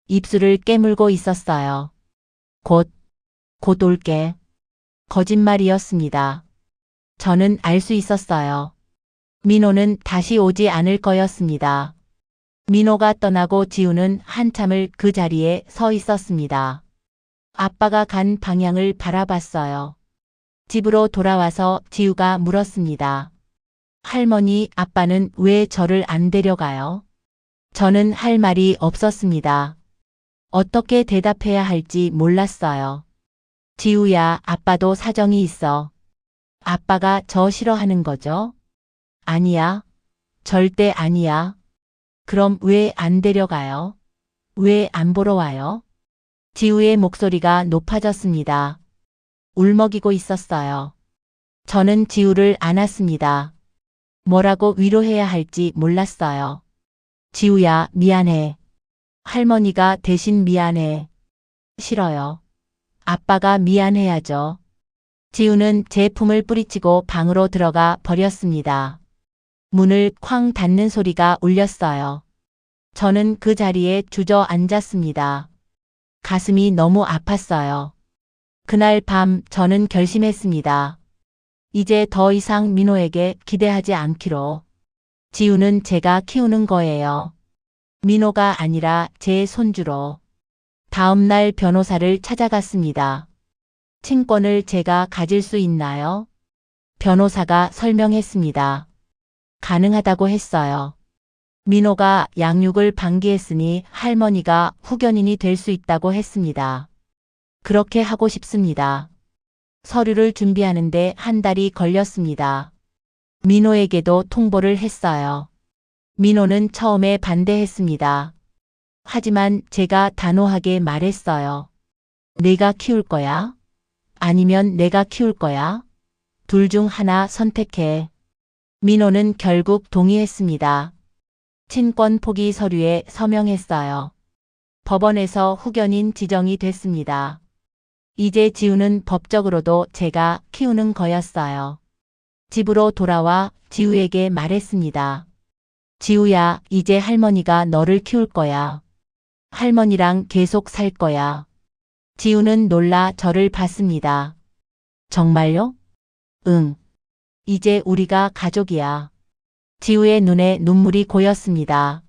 입술을 깨물고 있었어요. 곧 올게. 거짓말이었습니다. 저는 알 수 있었어요. 민호는 다시 오지 않을 거였습니다. 민호가 떠나고 지우는 한참을 그 자리에 서 있었습니다. 아빠가 간 방향을 바라봤어요. 집으로 돌아와서 지우가 물었습니다. 할머니, 아빠는 왜 저를 안 데려가요? 저는 할 말이 없었습니다. 어떻게 대답해야 할지 몰랐어요. 지우야, 아빠도 사정이 있어. 아빠가 저 싫어하는 거죠? 아니야. 절대 아니야. 그럼 왜 안 데려가요? 왜 안 보러 와요? 지우의 목소리가 높아졌습니다. 울먹이고 있었어요. 저는 지우를 안았습니다. 뭐라고 위로해야 할지 몰랐어요. 지우야, 미안해. 할머니가 대신 미안해. 싫어요. 아빠가 미안해야죠. 지우는 제 품을 뿌리치고 방으로 들어가 버렸습니다. 문을 쾅 닫는 소리가 울렸어요. 저는 그 자리에 주저앉았습니다. 가슴이 너무 아팠어요. 그날 밤 저는 결심했습니다. 이제 더 이상 민호에게 기대하지 않기로. 지우는 제가 키우는 거예요. 민호가 아니라 제 손주로. 다음 날 변호사를 찾아갔습니다. 친권을 제가 가질 수 있나요? 변호사가 설명했습니다. 가능하다고 했어요. 민호가 양육을 방기했으니 할머니가 후견인이 될 수 있다고 했습니다. 그렇게 하고 싶습니다. 서류를 준비하는데 한 달이 걸렸습니다. 민호에게도 통보를 했어요. 민호는 처음에 반대했습니다. 하지만 제가 단호하게 말했어요. 내가 키울 거야? 아니면 내가 키울 거야? 둘 중 하나 선택해. 민호는 결국 동의했습니다. 친권 포기 서류에 서명했어요. 법원에서 후견인 지정이 됐습니다. 이제 지우는 법적으로도 제가 키우는 거였어요. 집으로 돌아와 지우에게 말했습니다. 지우야, 이제 할머니가 너를 키울 거야. 할머니랑 계속 살 거야. 지우는 놀라 저를 봤습니다. 정말요? 응. 이제 우리가 가족이야. 지우의 눈에 눈물이 고였습니다.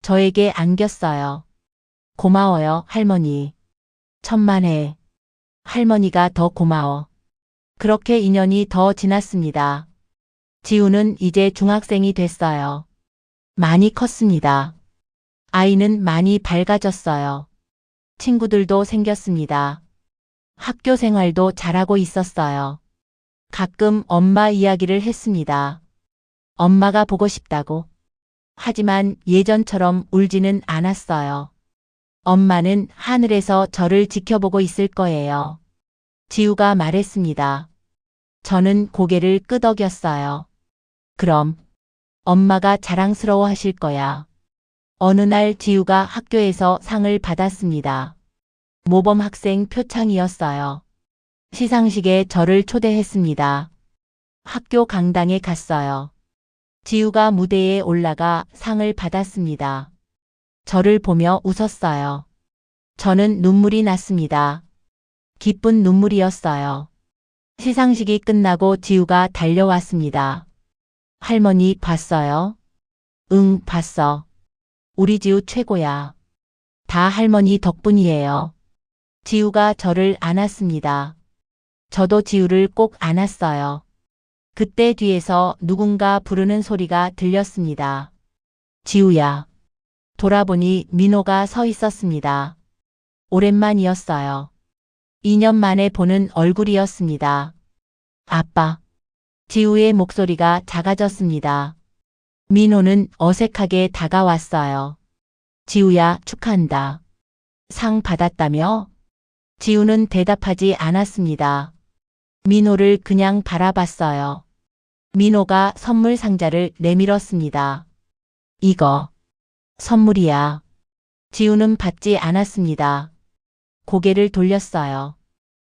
저에게 안겼어요. 고마워요, 할머니. 천만에. 할머니가 더 고마워. 그렇게 2년이 더 지났습니다. 지우는 이제 중학생이 됐어요. 많이 컸습니다. 아이는 많이 밝아졌어요. 친구들도 생겼습니다. 학교 생활도 잘하고 있었어요. 가끔 엄마 이야기를 했습니다. 엄마가 보고 싶다고. 하지만 예전처럼 울지는 않았어요. 엄마는 하늘에서 저를 지켜보고 있을 거예요. 지우가 말했습니다. 저는 고개를 끄덕였어요. 그럼 엄마가 자랑스러워 하실 거야. 어느 날 지우가 학교에서 상을 받았습니다. 모범 학생 표창이었어요. 시상식에 저를 초대했습니다. 학교 강당에 갔어요. 지우가 무대에 올라가 상을 받았습니다. 저를 보며 웃었어요. 저는 눈물이 났습니다. 기쁜 눈물이었어요. 시상식이 끝나고 지우가 달려왔습니다. 할머니 봤어요? 응, 봤어. 우리 지우 최고야. 다 할머니 덕분이에요. 지우가 저를 안았습니다. 저도 지우를 꼭 안았어요. 그때 뒤에서 누군가 부르는 소리가 들렸습니다. 지우야. 돌아보니 민호가 서 있었습니다. 오랜만이었어요. 2년 만에 보는 얼굴이었습니다. 아빠. 지우의 목소리가 작아졌습니다. 민호는 어색하게 다가왔어요. 지우야, 축하한다. 상 받았다며? 지우는 대답하지 않았습니다. 민호를 그냥 바라봤어요. 민호가 선물 상자를 내밀었습니다. 이거 선물이야. 지우는 받지 않았습니다. 고개를 돌렸어요.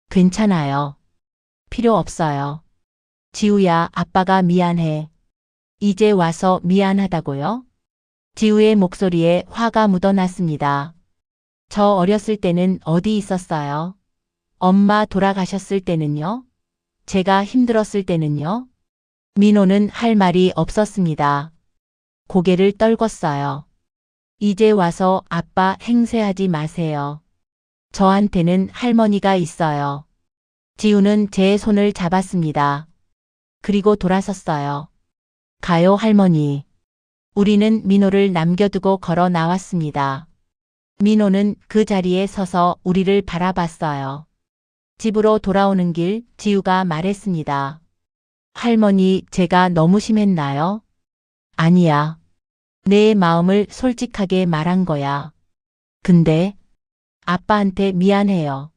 괜찮아요. 필요 없어요. 지우야, 아빠가 미안해. 이제 와서 미안하다고요? 지우의 목소리에 화가 묻어났습니다. 저 어렸을 때는 어디 있었어요? 엄마 돌아가셨을 때는요? 제가 힘들었을 때는요? 민호는 할 말이 없었습니다. 고개를 떨궜어요. 이제 와서 아빠 행세하지 마세요. 저한테는 할머니가 있어요. 지우는 제 손을 잡았습니다. 그리고 돌아섰어요. 가요, 할머니. 우리는 민호를 남겨두고 걸어 나왔습니다. 민호는 그 자리에 서서 우리를 바라봤어요. 집으로 돌아오는 길 지우가 말했습니다. 할머니, 제가 너무 심했나요? 아니야. 내 마음을 솔직하게 말한 거야. 근데 아빠한테 미안해요.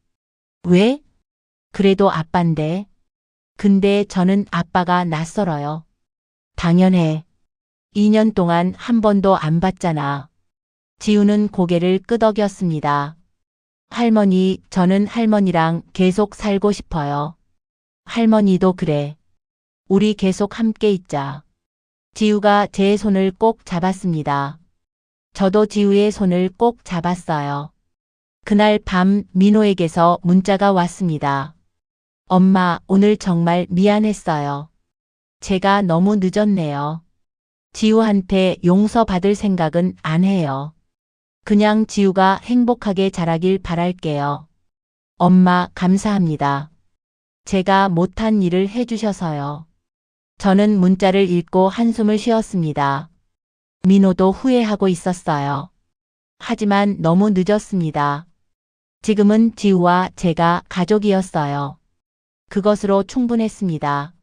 왜? 그래도 아빠인데. 근데 저는 아빠가 낯설어요. 당연해. 2년 동안 한 번도 안 봤잖아. 지우는 고개를 끄덕였습니다. 할머니, 저는 할머니랑 계속 살고 싶어요. 할머니도 그래. 우리 계속 함께 있자. 지우가 제 손을 꼭 잡았습니다. 저도 지우의 손을 꼭 잡았어요. 그날 밤 민호에게서 문자가 왔습니다. 엄마, 오늘 정말 미안했어요. 제가 너무 늦었네요. 지우한테 용서받을 생각은 안 해요. 그냥 지우가 행복하게 자라길 바랄게요. 엄마, 감사합니다. 제가 못한 일을 해주셔서요. 저는 문자를 읽고 한숨을 쉬었습니다. 민호도 후회하고 있었어요. 하지만 너무 늦었습니다. 지금은 지우와 제가 가족이었어요. 그것으로 충분했습니다.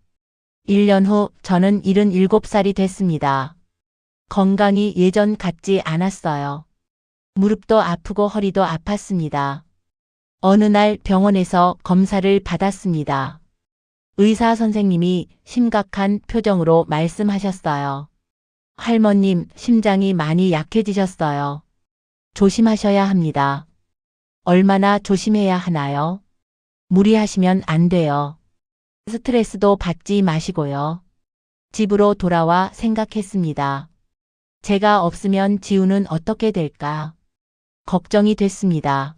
1년 후 저는 77살이 됐습니다. 건강이 예전 같지 않았어요. 무릎도 아프고 허리도 아팠습니다. 어느 날 병원에서 검사를 받았습니다. 의사 선생님이 심각한 표정으로 말씀하셨어요. 할머님, 심장이 많이 약해지셨어요. 조심하셔야 합니다. 얼마나 조심해야 하나요? 무리하시면 안 돼요. 스트레스도 받지 마시고요. 집으로 돌아와 생각했습니다. 제가 없으면 지우는 어떻게 될까? 걱정이 됐습니다.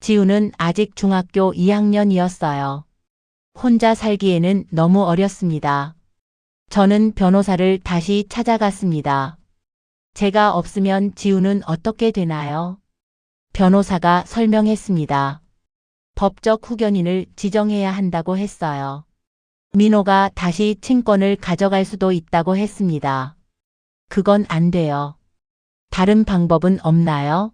지우는 아직 중학교 2학년이었어요. 혼자 살기에는 너무 어렸습니다. 저는 변호사를 다시 찾아갔습니다. 제가 없으면 지우는 어떻게 되나요? 변호사가 설명했습니다. 법적 후견인을 지정해야 한다고 했어요. 민호가 다시 친권을 가져갈 수도 있다고 했습니다. 그건 안 돼요. 다른 방법은 없나요?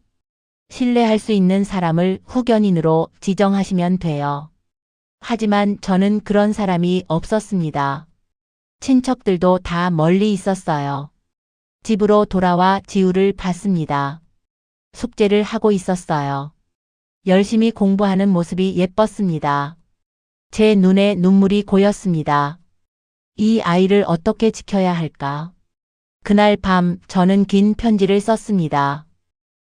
신뢰할 수 있는 사람을 후견인으로 지정하시면 돼요. 하지만 저는 그런 사람이 없었습니다. 친척들도 다 멀리 있었어요. 집으로 돌아와 지우를 봤습니다. 숙제를 하고 있었어요. 열심히 공부하는 모습이 예뻤습니다. 제 눈에 눈물이 고였습니다. 이 아이를 어떻게 지켜야 할까? 그날 밤 저는 긴 편지를 썼습니다.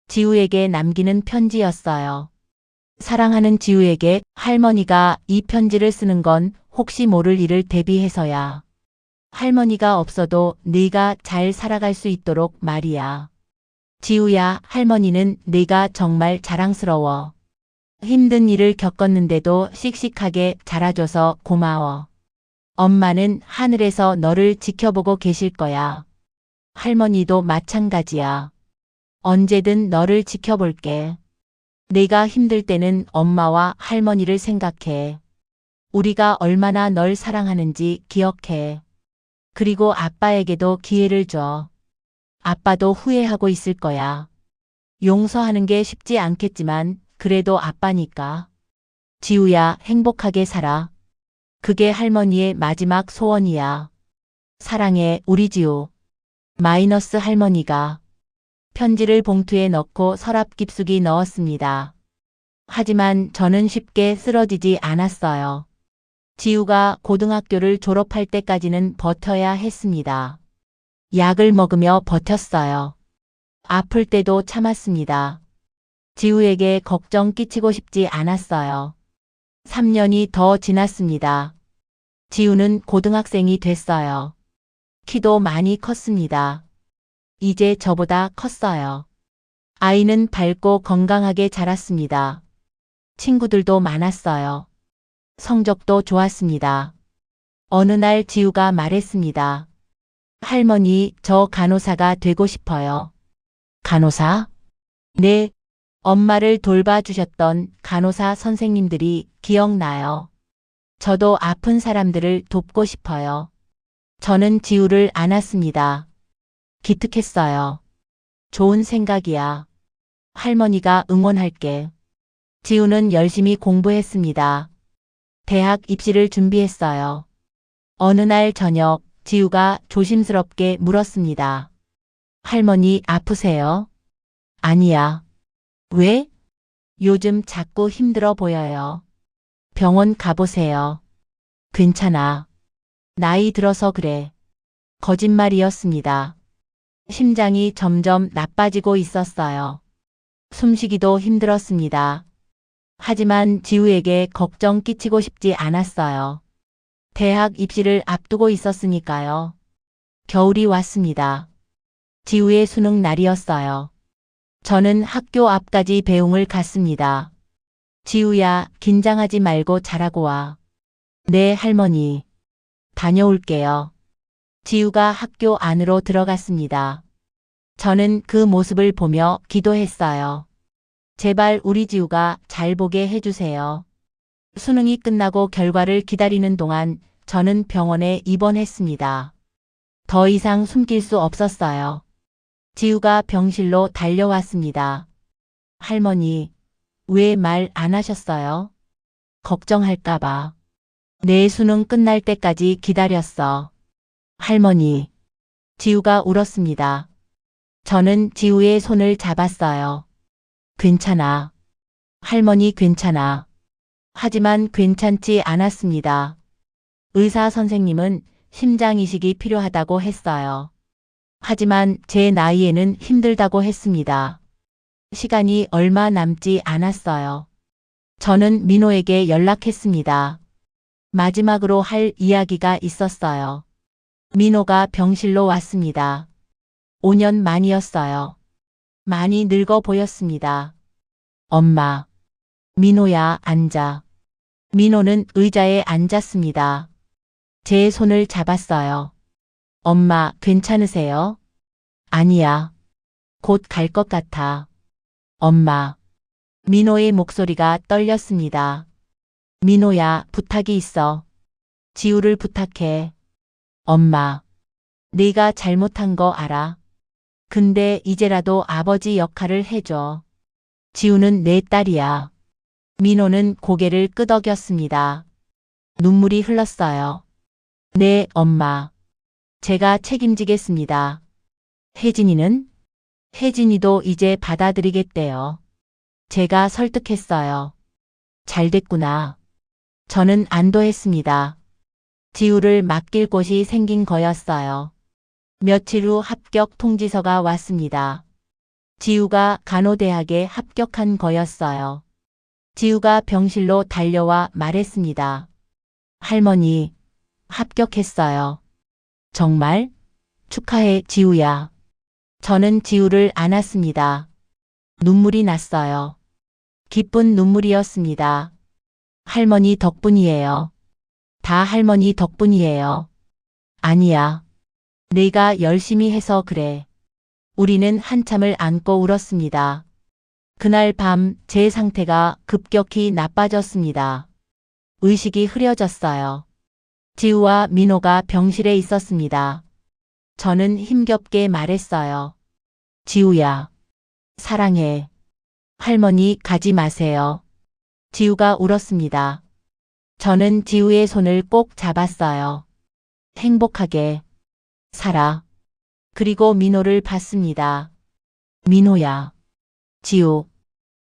지우에게 남기는 편지였어요. 사랑하는 지우에게 할머니가 이 편지를 쓰는 건 혹시 모를 일을 대비해서야. 할머니가 없어도 네가 잘 살아갈 수 있도록 말이야. 지우야, 할머니는 네가 정말 자랑스러워. 힘든 일을 겪었는데도 씩씩하게 자라줘서 고마워. 엄마는 하늘에서 너를 지켜보고 계실 거야. 할머니도 마찬가지야. 언제든 너를 지켜볼게. 내가 힘들 때는 엄마와 할머니를 생각해. 우리가 얼마나 널 사랑하는지 기억해. 그리고 아빠에게도 기회를 줘. 아빠도 후회하고 있을 거야. 용서하는 게 쉽지 않겠지만 그래도 아빠니까. 지우야, 행복하게 살아. 그게 할머니의 마지막 소원이야. 사랑해, 우리 지우. 마이너스 할머니가. 편지를 봉투에 넣고 서랍 깊숙이 넣었습니다. 하지만 저는 쉽게 쓰러지지 않았어요. 지우가 고등학교를 졸업할 때까지는 버텨야 했습니다. 약을 먹으며 버텼어요. 아플 때도 참았습니다. 지우에게 걱정 끼치고 싶지 않았어요. 3년이 더 지났습니다. 지우는 고등학생이 됐어요. 키도 많이 컸습니다. 이제 저보다 컸어요. 아이는 밝고 건강하게 자랐습니다. 친구들도 많았어요. 성적도 좋았습니다. 어느 날 지우가 말했습니다. 할머니, 저 간호사가 되고 싶어요. 간호사? 네, 엄마를 돌봐주셨던 간호사 선생님들이 기억나요. 저도 아픈 사람들을 돕고 싶어요. 저는 지우를 안았습니다. 기특했어요. 좋은 생각이야. 할머니가 응원할게. 지우는 열심히 공부했습니다. 대학 입시를 준비했어요. 어느 날 저녁, 지우가 조심스럽게 물었습니다. 할머니, 아프세요? 아니야. 왜? 요즘 자꾸 힘들어 보여요. 병원 가보세요. 괜찮아. 나이 들어서 그래. 거짓말이었습니다. 심장이 점점 나빠지고 있었어요. 숨쉬기도 힘들었습니다. 하지만 지우에게 걱정 끼치고 싶지 않았어요. 대학 입시를 앞두고 있었으니까요. 겨울이 왔습니다. 지우의 수능 날이었어요. 저는 학교 앞까지 배웅을 갔습니다. 지우야, 긴장하지 말고 잘하고 와. 네, 할머니. 다녀올게요. 지우가 학교 안으로 들어갔습니다. 저는 그 모습을 보며 기도했어요. 제발 우리 지우가 잘 보게 해주세요. 수능이 끝나고 결과를 기다리는 동안 저는 병원에 입원했습니다. 더 이상 숨길 수 없었어요. 지우가 병실로 달려왔습니다. 할머니, 왜 말 안 하셨어요? 걱정할까봐. 내 수능 끝날 때까지 기다렸어. 할머니. 지우가 울었습니다. 저는 지우의 손을 잡았어요. 괜찮아. 할머니 괜찮아. 하지만 괜찮지 않았습니다. 의사 선생님은 심장 이식이 필요하다고 했어요. 하지만 제 나이에는 힘들다고 했습니다. 시간이 얼마 남지 않았어요. 저는 민호에게 연락했습니다. 마지막으로 할 이야기가 있었어요. 민호가 병실로 왔습니다. 5년 만이었어요. 많이 늙어 보였습니다. 엄마. 민호야, 앉아. 민호는 의자에 앉았습니다. 제 손을 잡았어요. 엄마, 괜찮으세요? 아니야. 곧 갈 것 같아. 엄마. 민호의 목소리가 떨렸습니다. 민호야, 부탁이 있어. 지우를 부탁해. 엄마. 네가 잘못한 거 알아. 근데 이제라도 아버지 역할을 해줘. 지우는 내 딸이야. 민호는 고개를 끄덕였습니다. 눈물이 흘렀어요. 네, 엄마. 제가 책임지겠습니다. 혜진이는? 혜진이도 이제 받아들이겠대요. 제가 설득했어요. 잘 됐구나. 저는 안도했습니다. 지우를 맡길 곳이 생긴 거였어요. 며칠 후 합격 통지서가 왔습니다. 지우가 간호대학에 합격한 거였어요. 지우가 병실로 달려와 말했습니다. 할머니, 합격했어요. 정말? 축하해, 지우야. 저는 지우를 안았습니다. 눈물이 났어요. 기쁜 눈물이었습니다. 할머니 덕분이에요. 다 할머니 덕분이에요. 아니야. 내가 열심히 해서 그래. 우리는 한참을 안고 울었습니다. 그날 밤 제 상태가 급격히 나빠졌습니다. 의식이 흐려졌어요. 지우와 민호가 병실에 있었습니다. 저는 힘겹게 말했어요. 지우야, 사랑해. 할머니 가지 마세요. 지우가 울었습니다. 저는 지우의 손을 꼭 잡았어요. 행복하게 살아. 그리고 민호를 봤습니다. 민호야. 지우.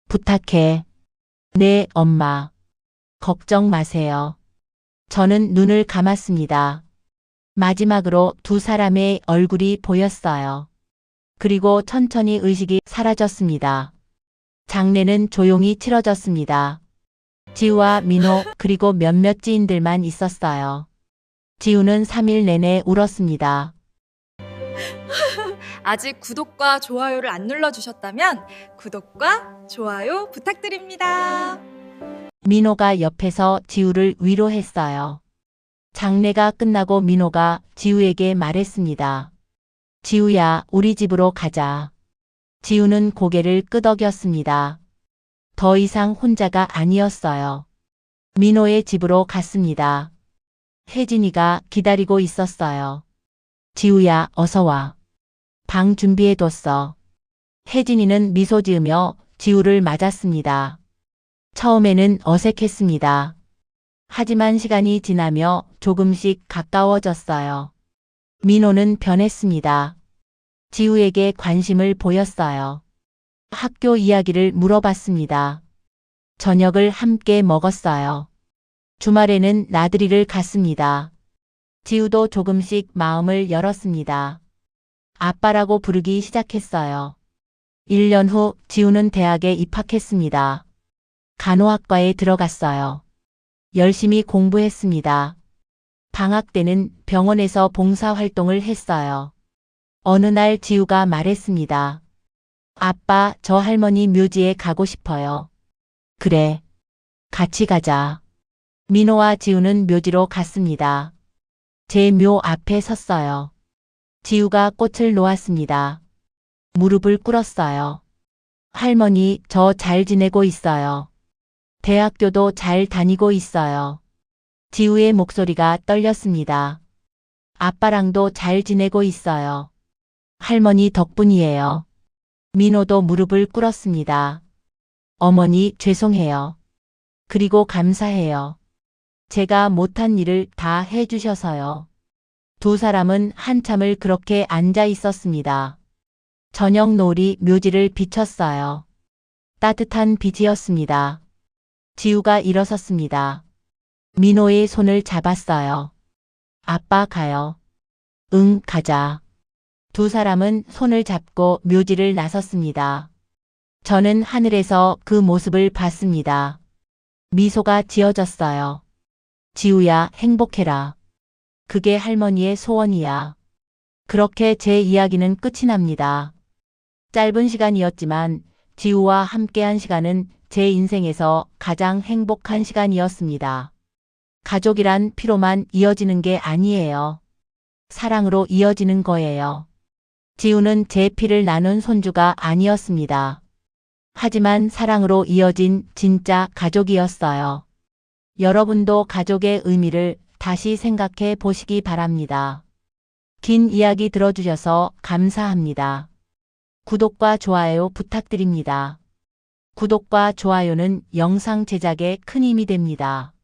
부탁해. 네, 엄마. 걱정 마세요. 저는 눈을 감았습니다. 마지막으로 두 사람의 얼굴이 보였어요. 그리고 천천히 의식이 사라졌습니다. 장례는 조용히 치러졌습니다. 지우와 민호 그리고 몇몇 지인들만 있었어요. 지우는 3일 내내 울었습니다. 아직 구독과 좋아요를 안 눌러주셨다면 구독과 좋아요 부탁드립니다. 민호가 옆에서 지우를 위로했어요. 장례가 끝나고 민호가 지우에게 말했습니다. 지우야, 우리 집으로 가자. 지우는 고개를 끄덕였습니다. 더 이상 혼자가 아니었어요. 민호의 집으로 갔습니다. 혜진이가 기다리고 있었어요. 지우야, 어서 와. 방 준비해뒀어. 혜진이는 미소 지으며 지우를 맞았습니다. 처음에는 어색했습니다. 하지만 시간이 지나며 조금씩 가까워졌어요. 민호는 변했습니다. 지우에게 관심을 보였어요. 학교 이야기를 물어봤습니다. 저녁을 함께 먹었어요. 주말에는 나들이를 갔습니다. 지우도 조금씩 마음을 열었습니다. 아빠라고 부르기 시작했어요. 1년 후 지우는 대학에 입학했습니다. 간호학과에 들어갔어요. 열심히 공부했습니다. 방학 때는 병원에서 봉사활동을 했어요. 어느 날 지우가 말했습니다. 아빠, 저 할머니 묘지에 가고 싶어요. 그래. 같이 가자. 민호와 지우는 묘지로 갔습니다. 제 묘 앞에 섰어요. 지우가 꽃을 놓았습니다. 무릎을 꿇었어요. 할머니, 저 잘 지내고 있어요. 대학교도 잘 다니고 있어요. 지우의 목소리가 떨렸습니다. 아빠랑도 잘 지내고 있어요. 할머니 덕분이에요. 민호도 무릎을 꿇었습니다. 어머니, 죄송해요. 그리고 감사해요. 제가 못한 일을 다 해주셔서요. 두 사람은 한참을 그렇게 앉아 있었습니다. 저녁 노을이 묘지를 비췄어요. 따뜻한 빛이었습니다. 지우가 일어섰습니다. 민호의 손을 잡았어요. 아빠 가요. 응, 가자. 두 사람은 손을 잡고 묘지를 나섰습니다. 저는 하늘에서 그 모습을 봤습니다. 미소가 지어졌어요. 지우야, 행복해라. 그게 할머니의 소원이야. 그렇게 제 이야기는 끝이 납니다. 짧은 시간이었지만 지우와 함께한 시간은 제 인생에서 가장 행복한 시간이었습니다. 가족이란 피로만 이어지는 게 아니에요. 사랑으로 이어지는 거예요. 지우는 제 피를 나눈 손주가 아니었습니다. 하지만 사랑으로 이어진 진짜 가족이었어요. 여러분도 가족의 의미를 다시 생각해 보시기 바랍니다. 긴 이야기 들어주셔서 감사합니다. 구독과 좋아요 부탁드립니다. 구독과 좋아요는 영상 제작에 큰 힘이 됩니다.